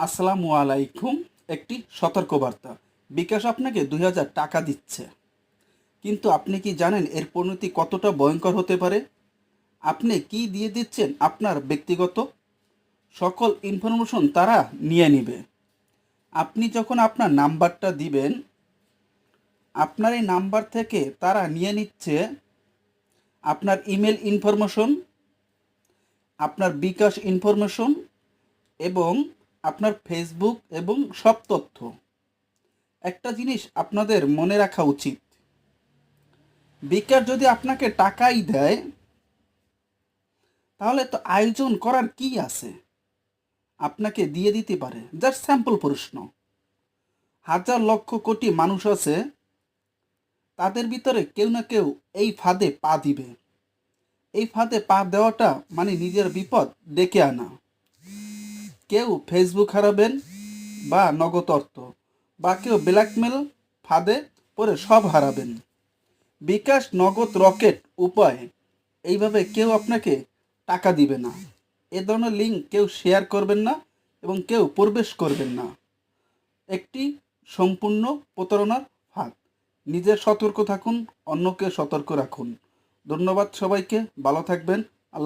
আসসালামু আলাইকুম। একটি সতর্কবার্তা। বিকাশ আপনাকে ২০০০ টাকা দিচ্ছে, কিন্তু আপনি কি জানেন এর পরিণতি কতটা ভয়ঙ্কর হতে পারে? আপনি কি দিয়ে দিচ্ছেন আপনার ব্যক্তিগত সকল ইনফরমেশন তারা নিয়ে নিবে। আপনি যখন আপনার নাম্বারটা দিবেন, আপনার এই নাম্বার থেকে তারা নিয়ে নিচ্ছে আপনার ইমেল ইনফরমেশন, আপনার বিকাশ ইনফরমেশন এবং আপনার ফেসবুক এবং সব তথ্য। একটা জিনিস আপনাদের মনে রাখা উচিত, বিকাশ যদি আপনাকে টাকাই দেয় তাহলে তো আয়োজন করার কি আছে, আপনাকে দিয়ে দিতে পারে। জাস্ট স্যাম্পল প্রশ্ন। হাজার লক্ষ কোটি মানুষ আছে, তাদের ভিতরে কেউ না কেউ এই ফাঁদে পা দিবে। এই ফাঁদে পা দেওয়াটা মানে নিজের বিপদ ডেকে আনা। কেউ ফেসবুক হারাবেন বা নগদ অর্থ, বা কেউ ব্ল্যাকমেল ফাঁদে পড়ে সব হারাবেন। বিকাশ নগদ রকেট উপায় এইভাবে কেউ আপনাকে টাকা দিবে না। এ ধরনের লিঙ্ক কেউ শেয়ার করবেন না এবং কেউ প্রবেশ করবেন না। একটি সম্পূর্ণ প্রতারণার ফাঁদ। নিজের সতর্ক থাকুন, অন্যকে সতর্ক রাখুন। ধন্যবাদ সবাইকে, ভালো থাকবেন।